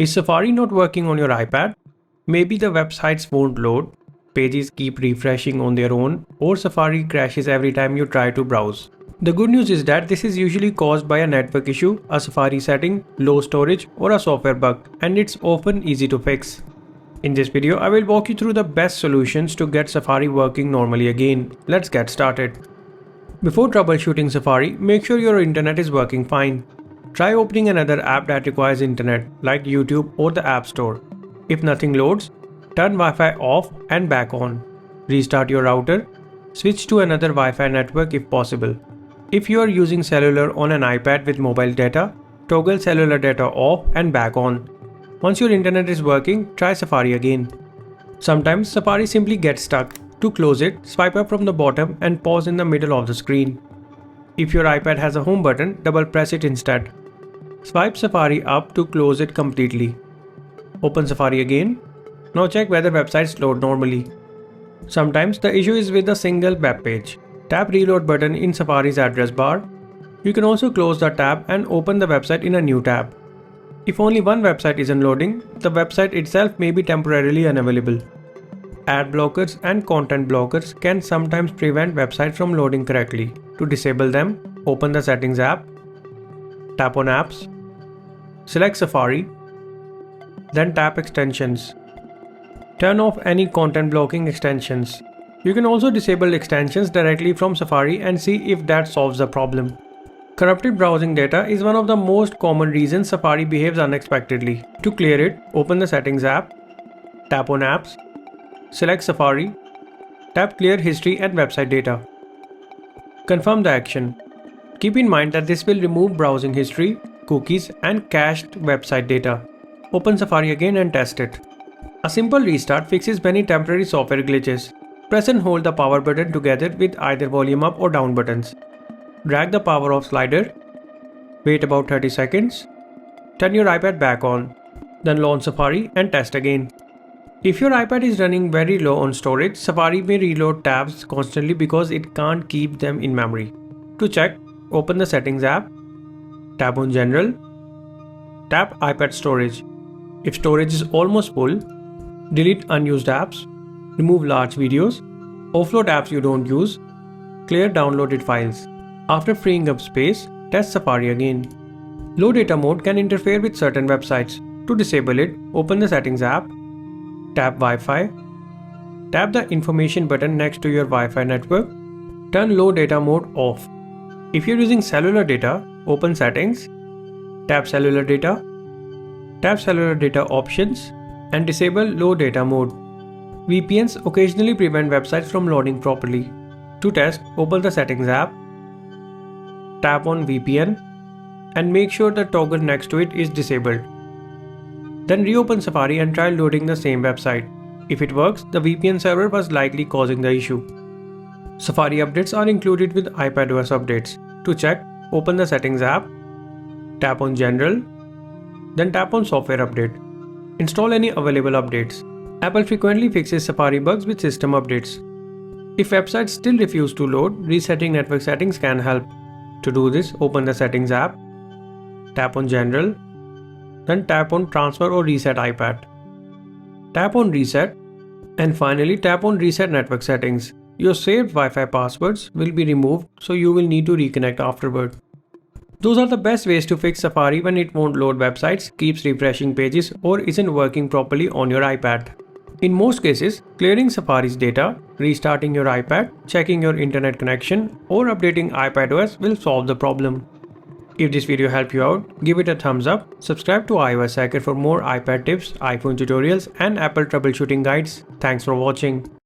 Is Safari not working on your iPad? Maybe the websites won't load, pages keep refreshing on their own, or Safari crashes every time you try to browse. The good news is that this is usually caused by a network issue, a Safari setting, low storage, or a software bug, and it's often easy to fix. In this video, I will walk you through the best solutions to get Safari working normally again. Let's get started. Before troubleshooting Safari, make sure your internet is working fine. Try opening another app that requires internet, like YouTube or the App Store. If nothing loads, turn Wi-Fi off and back on. Restart your router. Switch to another Wi-Fi network if possible. If you are using cellular on an iPad with mobile data, toggle cellular data off and back on. Once your internet is working, try Safari again. Sometimes Safari simply gets stuck. To close it, swipe up from the bottom and pause in the middle of the screen. If your iPad has a home button, double press it instead. Swipe Safari up to close it completely. Open Safari again. Now check whether websites load normally. Sometimes the issue is with a single web page. Tap Reload button in Safari's address bar. You can also close the tab and open the website in a new tab. If only one website isn't loading, the website itself may be temporarily unavailable. Ad blockers and content blockers can sometimes prevent websites from loading correctly. To disable them, open the Settings app. Tap on Apps. Select Safari. Then tap Extensions. Turn off any content blocking extensions. You can also disable extensions directly from Safari and see if that solves the problem. Corrupted browsing data is one of the most common reasons Safari behaves unexpectedly. To clear it, open the Settings app. Tap on Apps. Select Safari. Tap Clear History and Website Data. Confirm the action. Keep in mind that this will remove browsing history, cookies, and cached website data. Open Safari again and test it. A simple restart fixes many temporary software glitches. Press and hold the power button together with either volume up or down buttons. Drag the power off slider. Wait about 30 seconds. Turn your iPad back on. Then launch Safari and test again. If your iPad is running very low on storage, Safari may reload tabs constantly because it can't keep them in memory. To check, open the Settings app. Tap on General. Tap iPad Storage. If storage is almost full, delete unused apps, remove large videos, offload apps you don't use, clear downloaded files. After freeing up space, test Safari again. Low data mode can interfere with certain websites. To disable it, open the Settings app, tap Wi-Fi, tap the information button next to your Wi-Fi network, turn low data mode off. If you're using cellular data, open Settings, tap Cellular Data, tap Cellular Data Options, and disable low data mode. VPNs occasionally prevent websites from loading properly. To test, open the Settings app, tap on VPN, and make sure the toggle next to it is disabled. Then reopen Safari and try loading the same website. If it works, the VPN server was likely causing the issue. Safari updates are included with iPadOS updates. To check, open the Settings app, tap on General, then tap on Software Update. Install any available updates. Apple frequently fixes Safari bugs with system updates. If websites still refuse to load, resetting network settings can help. To do this, open the Settings app, tap on General, then tap on Transfer or Reset iPad. Tap on Reset, and finally tap on Reset Network Settings. Your saved Wi-Fi passwords will be removed, so you will need to reconnect afterward. Those are the best ways to fix Safari when it won't load websites, keeps refreshing pages, or isn't working properly on your iPad. In most cases, clearing Safari's data, restarting your iPad, checking your internet connection, or updating iPadOS will solve the problem. If this video helped you out, give it a thumbs up, subscribe to iOS Hacker for more iPad tips, iPhone tutorials, and Apple troubleshooting guides. Thanks for watching.